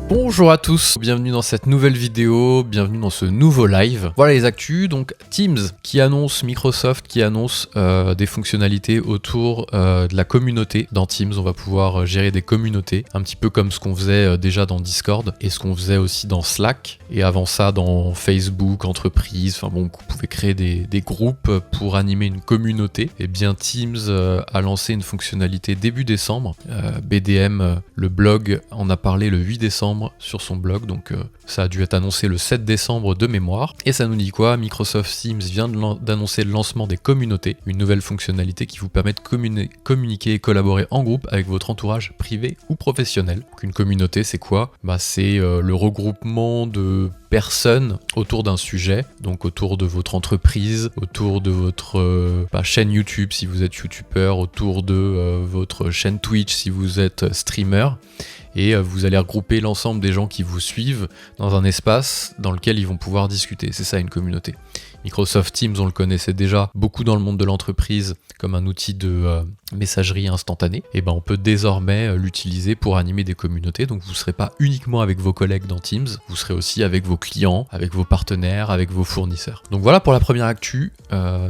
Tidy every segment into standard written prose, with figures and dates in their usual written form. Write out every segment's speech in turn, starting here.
Bonjour à tous, bienvenue dans cette nouvelle vidéo, bienvenue dans ce nouveau live. Voilà les actus, donc Teams qui annonce, Microsoft qui annonce des fonctionnalités autour de la communauté. Dans Teams, on va pouvoir gérer des communautés, un petit peu comme ce qu'on faisait déjà dans Discord et ce qu'on faisait aussi dans Slack. Et avant ça dans Facebook, entreprise, enfin bon, vous pouvez créer des groupes pour animer une communauté. Et bien Teams a lancé une fonctionnalité début décembre. BDM, le blog, en a parlé le 8 décembre sur son blog, donc ça a dû être annoncé le 7 décembre de mémoire. Et ça nous dit quoi? Microsoft Teams vient d'annoncer le lancement des communautés, une nouvelle fonctionnalité qui vous permet de communiquer et collaborer en groupe avec votre entourage privé ou professionnel. Donc une communauté, c'est quoi? C'est le regroupement de personnes autour d'un sujet, donc autour de votre entreprise, autour de votre chaîne YouTube si vous êtes youtubeur, autour de votre chaîne Twitch si vous êtes streamer. Et vous allez regrouper l'ensemble des gens qui vous suivent dans un espace dans lequel ils vont pouvoir discuter. C'est ça une communauté. Microsoft Teams, on le connaissait déjà beaucoup dans le monde de l'entreprise comme un outil de messagerie instantanée. Et on peut désormais l'utiliser pour animer des communautés. Donc vous ne serez pas uniquement avec vos collègues dans Teams, vous serez aussi avec vos clients, avec vos partenaires, avec vos fournisseurs. Donc voilà pour la première actu,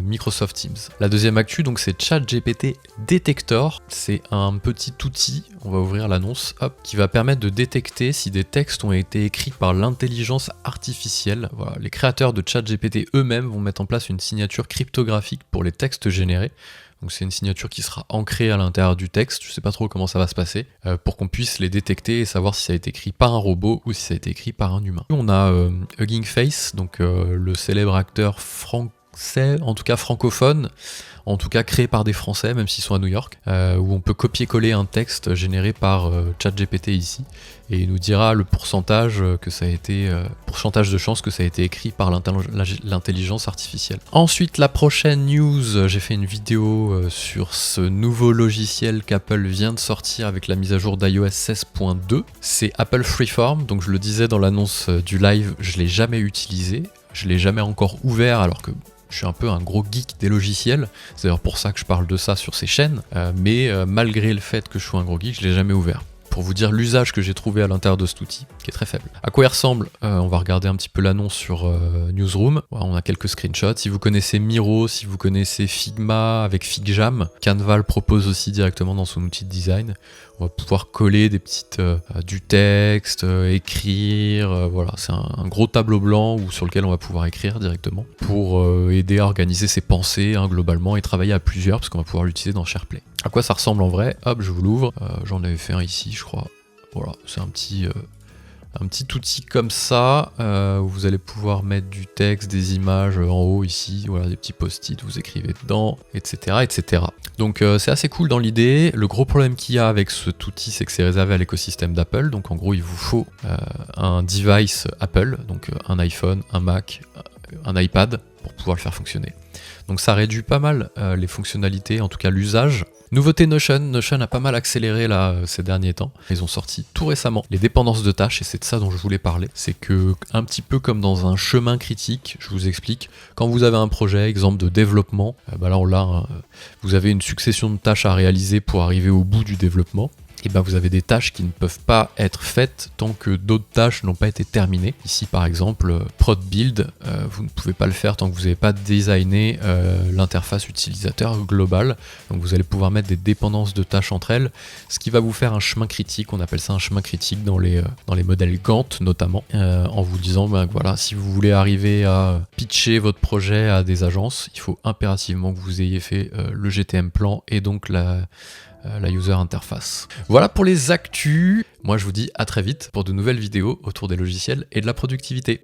Microsoft Teams. La deuxième actu, donc c'est ChatGPT Detector. C'est un petit outil, on va ouvrir l'annonce, qui va permettre de détecter si des textes ont été écrits par l'intelligence artificielle. Voilà, les créateurs de ChatGPT eux-mêmes vont mettre en place une signature cryptographique pour les textes générés. Donc c'est une signature qui sera ancrée à l'intérieur du texte, je sais pas trop comment ça va se passer, pour qu'on puisse les détecter et savoir si ça a été écrit par un robot ou si ça a été écrit par un humain. On a Hugging Face, donc le célèbre acteur français, en tout cas francophone, en tout cas créé par des Français, même s'ils sont à New York, où on peut copier-coller un texte généré par ChatGPT ici, et il nous dira le pourcentage que ça a été, pourcentage de chance que ça a été écrit par l'intelligence artificielle. Ensuite, la prochaine news, j'ai fait une vidéo sur ce nouveau logiciel qu'Apple vient de sortir avec la mise à jour d'iOS 16.2. C'est Apple Freeform, donc je le disais dans l'annonce du live, je l'ai jamais utilisé, je l'ai jamais encore ouvert alors que je suis un peu un gros geek des logiciels, c'est d'ailleurs pour ça que je parle de ça sur ces chaînes, mais malgré le fait que je sois un gros geek, je l'ai jamais ouvert. Pour vous dire l'usage que j'ai trouvé à l'intérieur de cet outil, qui est très faible. À quoi il ressemble? On va regarder un petit peu l'annonce sur Newsroom. Voilà, on a quelques screenshots. Si vous connaissez Miro, si vous connaissez Figma avec FigJam, Canva le propose aussi directement dans son outil de design. On va pouvoir coller des petites du texte, écrire, voilà, c'est un gros tableau blanc sur lequel on va pouvoir écrire directement pour aider à organiser ses pensées globalement et travailler à plusieurs parce qu'on va pouvoir l'utiliser dans SharePlay. À quoi ça ressemble en vrai? Hop, je vous l'ouvre. J'en avais fait un ici, je crois. Voilà, c'est un petit outil comme ça où vous allez pouvoir mettre du texte, des images en haut ici, voilà, des petits post-it, vous écrivez dedans, etc. etc. Donc c'est assez cool dans l'idée. Le gros problème qu'il y a avec cet outil, c'est que c'est réservé à l'écosystème d'Apple. Donc en gros, il vous faut un device Apple, donc un iPhone, un Mac, un iPad pour pouvoir le faire fonctionner. Donc ça réduit pas mal les fonctionnalités, en tout cas l'usage. Nouveauté Notion, Notion a pas mal accéléré là ces derniers temps. Ils ont sorti tout récemment les dépendances de tâches et c'est de ça dont je voulais parler. C'est que un petit peu comme dans un chemin critique, je vous explique, quand vous avez un projet, exemple de développement, là on l'a, vous avez une succession de tâches à réaliser pour arriver au bout du développement. Et vous avez des tâches qui ne peuvent pas être faites tant que d'autres tâches n'ont pas été terminées. Ici par exemple, prod build, vous ne pouvez pas le faire tant que vous n'avez pas designé l'interface utilisateur globale. Donc vous allez pouvoir mettre des dépendances de tâches entre elles, ce qui va vous faire un chemin critique, on appelle ça un chemin critique dans les modèles Gantt notamment, en vous disant voilà, si vous voulez arriver à pitcher votre projet à des agences, il faut impérativement que vous ayez fait le GTM plan et donc la user interface. Voilà pour les actus. Moi je vous dis à très vite pour de nouvelles vidéos autour des logiciels et de la productivité.